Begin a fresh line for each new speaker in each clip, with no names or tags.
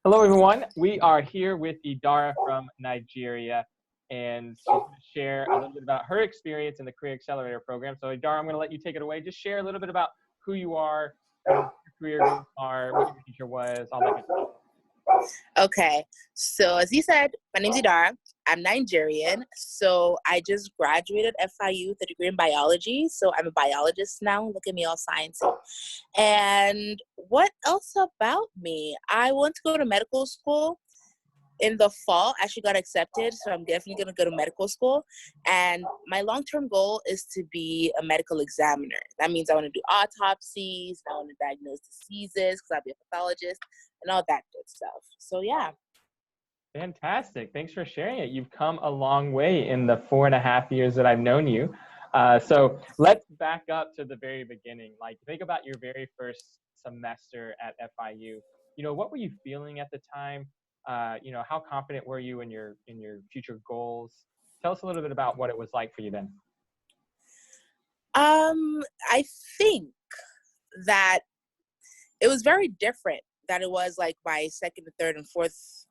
Hello, everyone. We are here with Idara from Nigeria, and she's going to share a little bit about her experience in the Career Accelerator program. So, Idara, I'm going to let you take it away. Just share a little bit about who you are, what your career goals are, what your teacher was, all that good stuff.
Okay, so as you said, my name's Idara. I'm Nigerian, so I just graduated FIU with a degree in biology, so I'm a biologist now. Look at me, all sciencey. And what else about me? I want to go to medical school in the fall. I actually got accepted, so I'm definitely going to go to medical school. And my long-term goal is to be a medical examiner. That means I want to do autopsies, I want to diagnose diseases because I'll be a pathologist and all that good stuff. So yeah.
Fantastic. Thanks for sharing it. You've come a long way in the 4.5 years that I've known you. So let's back up to the very beginning. Like, think about your very first semester at FIU. What were you feeling at the time? How confident were you in your future goals? Tell us a little bit about what it was like for you then.
I think that it was very different than it was like my second, third, and fourth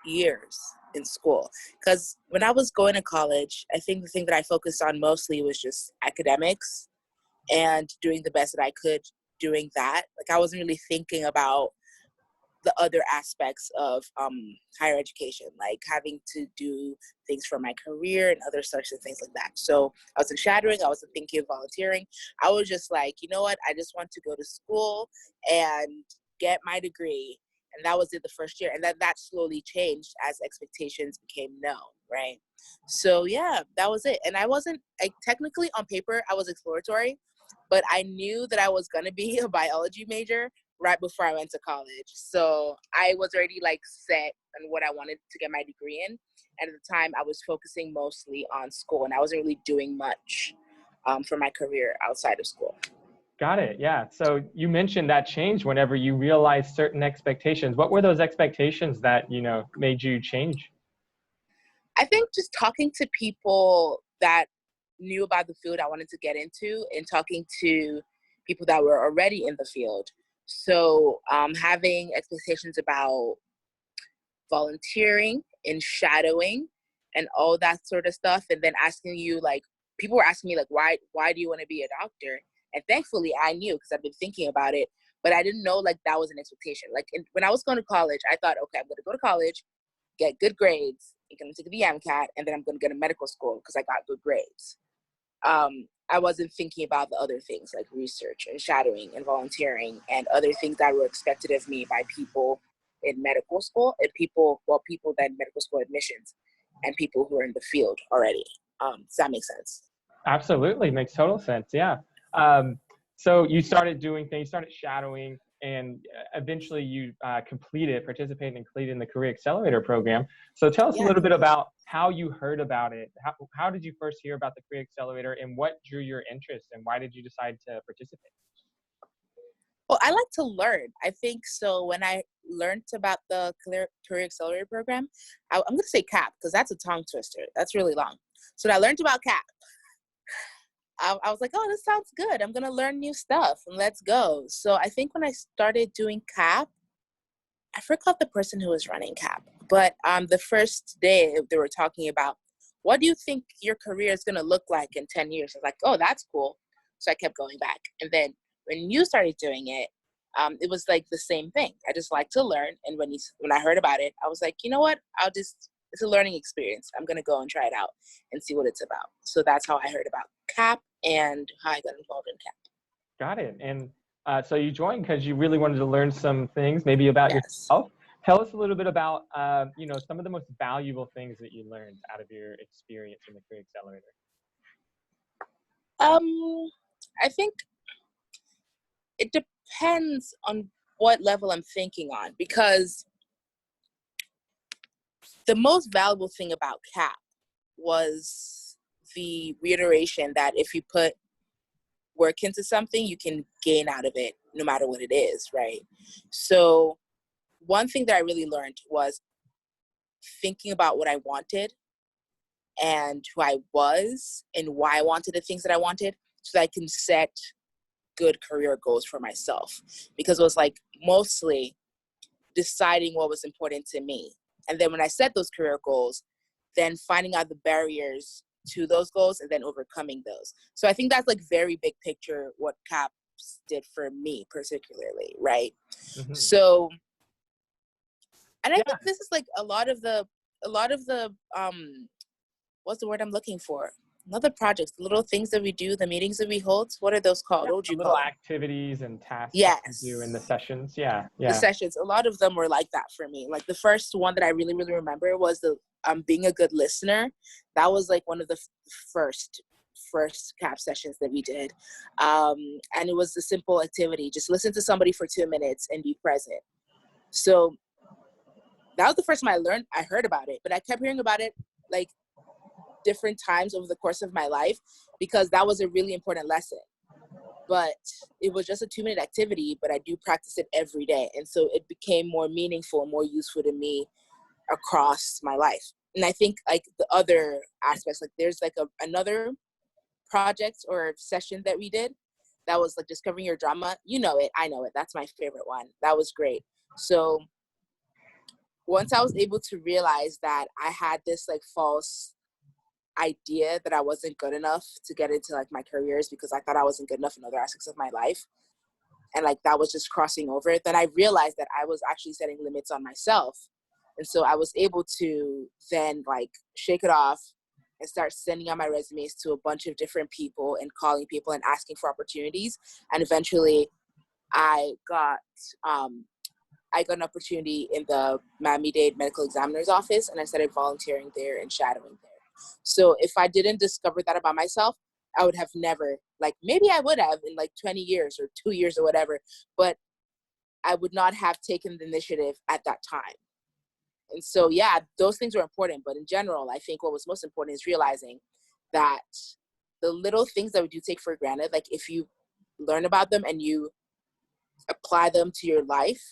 years in school. Because when I was going to college, I think the thing that I focused on mostly was just academics and doing the best that I could doing that. Like, I wasn't really thinking about the other aspects of higher education, like having to do things for my career and other sorts of things like that. So I wasn't shadowing, I wasn't thinking of volunteering. I was just like, you know what, I just want to go to school and get my degree. And that was it the first year. And that slowly changed as expectations became known, right? So yeah, that was it. And I wasn't, technically on paper, I was exploratory, but I knew that I was gonna be a biology major right before I went to college. So I was already like set on what I wanted to get my degree in. And at the time I was focusing mostly on school and I wasn't really doing much for my career outside of school.
Got it. Yeah. So you mentioned that change whenever you realized certain expectations. What were those expectations that, made you change?
I think just talking to people that knew about the field I wanted to get into and talking to people that were already in the field. So having expectations about volunteering and shadowing and all that sort of stuff. And then asking you, like, people were asking me, like, why do you want to be a doctor? And thankfully I knew because I've been thinking about it, but I didn't know like that was an expectation. Like when I was going to college, I thought, okay, I'm going to go to college, get good grades, I'm going to take the MCAT, and then I'm going to go to medical school because I got good grades. I wasn't thinking about the other things like research and shadowing and volunteering and other things that were expected of me by people in medical school and people that medical school admissions and people who are in the field already. Does that make sense?
Absolutely. Makes total sense. Yeah. So you started doing things, started shadowing, and eventually you participated and completed in the Career Accelerator program. So tell us a little bit about how you heard about it. How did you first hear about the Career Accelerator and what drew your interest and why did you decide to participate?
Well, I like to learn. I think so. When I learned about the Career Accelerator program, I'm going to say CAP because that's a tongue twister. That's really long. So when I learned about CAP, I was like, oh, this sounds good. I'm going to learn new stuff and let's go. So I think when I started doing CAP, I forgot the person who was running CAP, but the first day they were talking about, what do you think your career is going to look like in 10 years? I was like, oh, that's cool. So I kept going back. And then when you started doing it, it was like the same thing. I just like to learn. And when I heard about it, I was like, you know what? It's a learning experience. I'm going to go and try it out and see what it's about. So that's how I heard about CAP and how I got involved in CAP.
Got it. And so you joined because you really wanted to learn some things, maybe about yourself. Tell us a little bit about, some of the most valuable things that you learned out of your experience in the Career Accelerator.
I think it depends on what level I'm thinking on, because the most valuable thing about CAP was the reiteration that if you put work into something, you can gain out of it no matter what it is, right? So one thing that I really learned was thinking about what I wanted and who I was and why I wanted the things that I wanted so that I can set good career goals for myself. Because it was like mostly deciding what was important to me. And then when I set those career goals, then finding out the barriers to those goals and then overcoming those. So I think that's like very big picture what CAPS did for me particularly, right?
Mm-hmm.
So, and I
Yeah.
think this is like a lot of the what's the word I'm looking for? Another projects, the little things that we do, the meetings that we hold. What are those called?
Yeah,
What would you
little
call them?
activities and tasks
Yes.
that you do in the sessions. Yeah.
The sessions, a lot of them were like that for me. Like the first one that I really, really remember was the being a good listener. That was like one of the first CAP sessions that we did. And it was a simple activity. Just listen to somebody for 2 minutes and be present. So that was the first time I heard about it, but I kept hearing about it like different times over the course of my life because that was a really important lesson. But it was just a 2-minute activity, but I do practice it every day. And so it became more meaningful and more useful to me across my life. And I think like the other aspects, like there's like another project or session that we did that was like discovering your drama. You know it, I know it. That's my favorite one. That was great. So once I was able to realize that I had this like false idea that I wasn't good enough to get into like my careers because I thought I wasn't good enough in other aspects of my life, and like that was just crossing over, then I realized that I was actually setting limits on myself. And so I was able to then like shake it off and start sending out my resumes to a bunch of different people and calling people and asking for opportunities. And eventually I got an opportunity in the Miami-Dade Medical Examiner's Office, and I started volunteering there and shadowing there. So if I didn't discover that about myself, I would have never, like maybe I would have in like 20 years or 2 years or whatever, but I would not have taken the initiative at that time. And so, yeah, those things were important. But in general, I think what was most important is realizing that the little things that we do take for granted, like if you learn about them and you apply them to your life,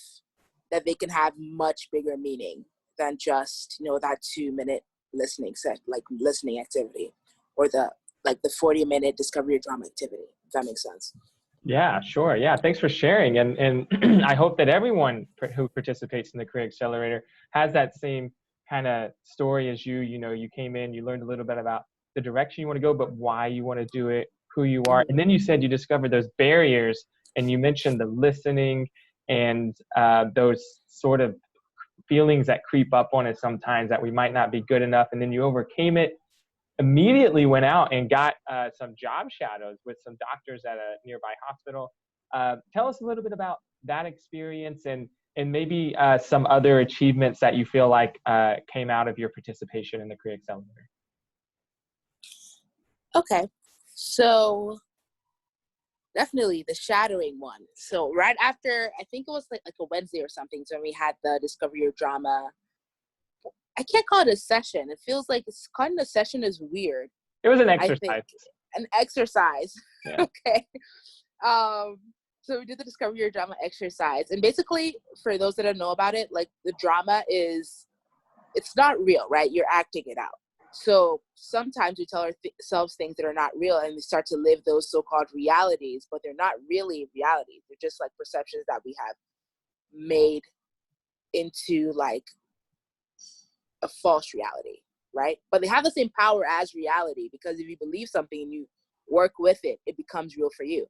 that they can have much bigger meaning than just, that 2-minute listening activity or the 40-minute discover your drama activity, if that makes sense.
Yeah, sure. Yeah, thanks for sharing. And I hope that everyone who participates in the Career Accelerator has that same kind of story as you. You came in, you learned a little bit about the direction you want to go, but why you want to do it, who you are. And then you said you discovered those barriers, and you mentioned the listening and those sort of feelings that creep up on us sometimes that we might not be good enough. And then you overcame it, immediately went out and got some job shadows with some doctors at a nearby hospital. Tell us a little bit about that experience and maybe some other achievements that you feel like came out of your participation in the Career Accelerator.
Okay, so definitely the shadowing one. So right after, I think it was like a Wednesday or something, so when we had the Discover Your Drama, I can't call it a session. It feels like calling it a session is weird.
It was an exercise.
I think an exercise.
Yeah.
Okay. So we did the Discover Your Drama exercise. And basically, for those that don't know about it, like the drama it's not real, right? You're acting it out. So sometimes we tell ourselves things that are not real and we start to live those so-called realities, but they're not really realities. They're just like perceptions that we have made into like a false reality, right? But they have the same power as reality, because if you believe something and you work with it, it becomes real for you,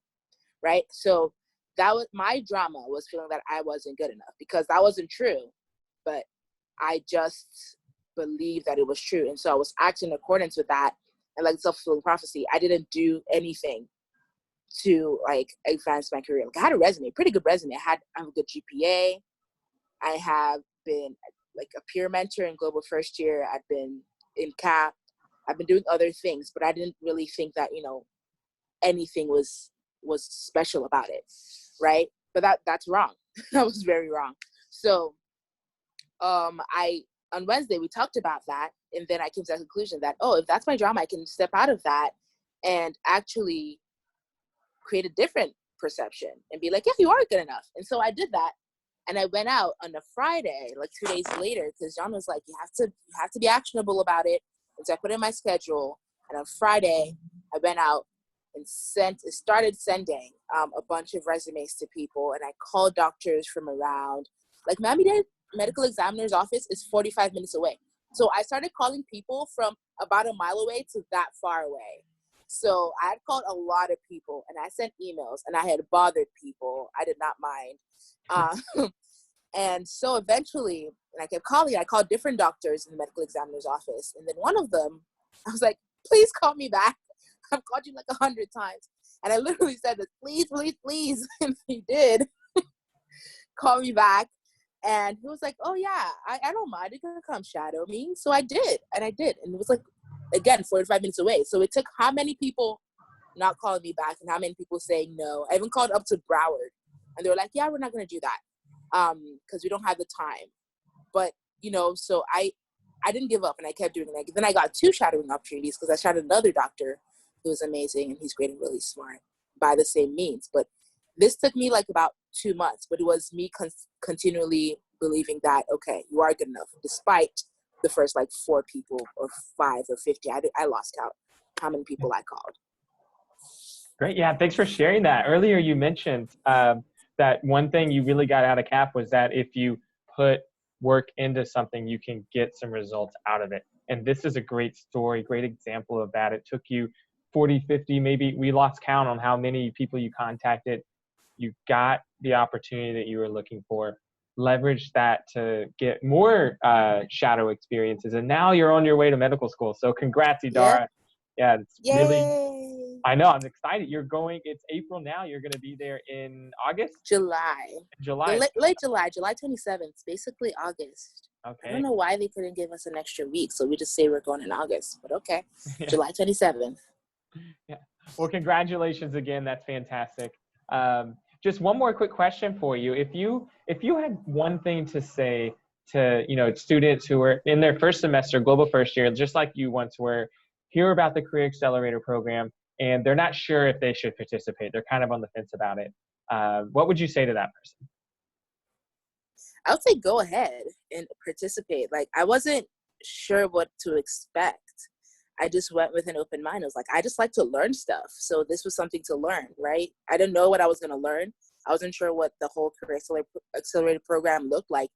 right? So that was my drama, was feeling that I wasn't good enough because that wasn't true, but I just believed that it was true. And so I was acting in accordance with that. And like self-fulfilling prophecy, I didn't do anything to like advance my career. Like I had a resume, pretty good resume. I have a good GPA. I have been like a peer mentor in Global First Year. I've been in CAP. I've been doing other things, but I didn't really think that, anything was special about it, right? But that's wrong. That was very wrong. So on Wednesday, we talked about that, and then I came to the conclusion that, if that's my drama, I can step out of that and actually create a different perception and be like, yeah, you are good enough. And so I did that. And I went out on a Friday, like 2 days later, because John was like, you have to be actionable about it. And so I put it in my schedule. And on Friday, I went out and started sending a bunch of resumes to people. And I called doctors from around. Like Miami-Dade Medical Examiner's office is 45 minutes away. So I started calling people from about a mile away to that far away. So I had called a lot of people, and I sent emails, and I had bothered people. I did not mind. And so eventually, and I kept calling, I called different doctors in the medical examiner's office. And then one of them, I was like, please call me back. I've called you like 100 times. And I literally said that, please, please, please. And he did call me back. And he was like, oh yeah, I don't mind. You can come shadow me. So I did. And I did. And it was like, again, 45 minutes away. So it took how many people not calling me back and how many people saying no. I even called up to Broward. And they were like, yeah, we're not going to do that. Because we don't have the time. But, you know, so I didn't give up, and I kept doing it. Then I got 2 shadowing opportunities because I shadowed another doctor who was amazing, and he's great and really smart by the same means. But this took me like about 2 months, but it was me continually believing that, okay, you are good enough, despite the first like 4 people or 5 or 50. I lost count how many people I called.
Great. Yeah. Thanks for sharing that. Earlier, you mentioned that one thing you really got out of CAP was that if you put work into something, you can get some results out of it. And this is a great story, great example of that. It took you 40, 50, maybe we lost count on how many people you contacted. You got the opportunity that you were looking for, leveraged that to get more shadow experiences. And now you're on your way to medical school. So congrats, Idara.
Yep.
Yeah, it's
Yay.
really, I know, I'm excited. You're going, it's April now. You're going to be there in August?
July. Late July, July 27th, basically August. Okay. I don't know why they couldn't give us an extra week, so we just say we're going in August, but okay. Yeah. July 27th.
Yeah. Well, congratulations again. That's fantastic. Just one more quick question for you. If you had one thing to say to, you know, students who are in their first semester, global first year, just like you once were, hear about the Career Accelerator program, and they're not sure if they should participate. They're kind of on the fence about it. What would you say to that person?
I would say go ahead and participate. Like, I wasn't sure what to expect. I just went with an open mind. I was like, I just like to learn stuff. So this was something to learn, right? I didn't know what I was going to learn. I wasn't sure what the whole Career Accelerator program looked like,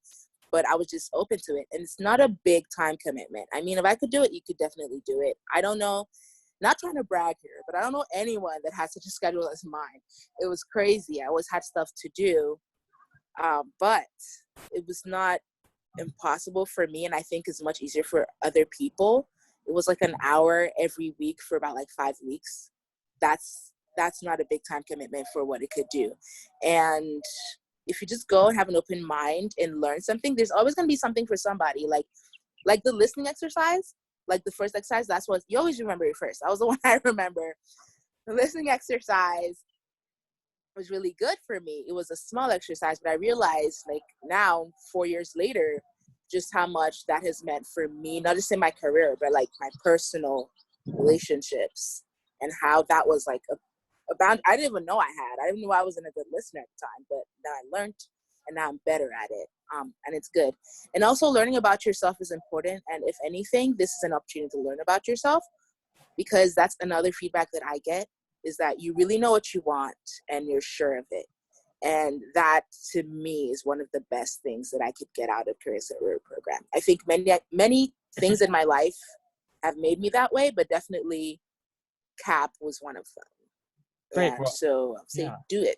but I was just open to it. And it's not a big time commitment. I mean, if I could do it, you could definitely do it. I don't know, not trying to brag here, but I don't know anyone that has such a schedule as mine. It was crazy. I always had stuff to do, but it was not impossible for me. And I think it's much easier for other people. It was like an hour every week for about like 5 weeks. That's not a big time commitment for what it could do. And if you just go and have an open mind and learn something, there's always going to be something for somebody. Like the listening exercise, like the first exercise, that's what you always remember it first. That was the one I remember. The listening exercise was really good for me. It was a small exercise, but I realized like now, 4 years later, just how much that has meant for me, not just in my career, but like my personal relationships, and how that was like about, I didn't even know I had. I didn't know I wasn't a good listener at the time, but now I learned, and now I'm better at it. And it's good. And also learning about yourself is important. And if anything, this is an opportunity to learn about yourself, because that's another feedback that I get, is that you really know what you want and you're sure of it. And that to me is one of the best things that I could get out of Career Accelerator program. I think many things in my life have made me that way, but definitely CAP was one of them.
Great.
And
well,
so I'll say do it.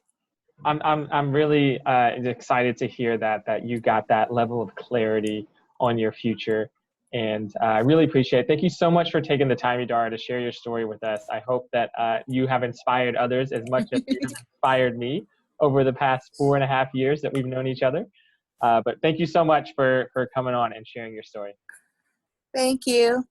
I'm really excited to hear that you got that level of clarity on your future, and I really appreciate it. Thank you so much for taking the time, Idara, to share your story with us. I hope that you have inspired others as much as you have inspired me over the past 4.5 years that we've known each other. But thank you so much for coming on and sharing your story.
Thank you.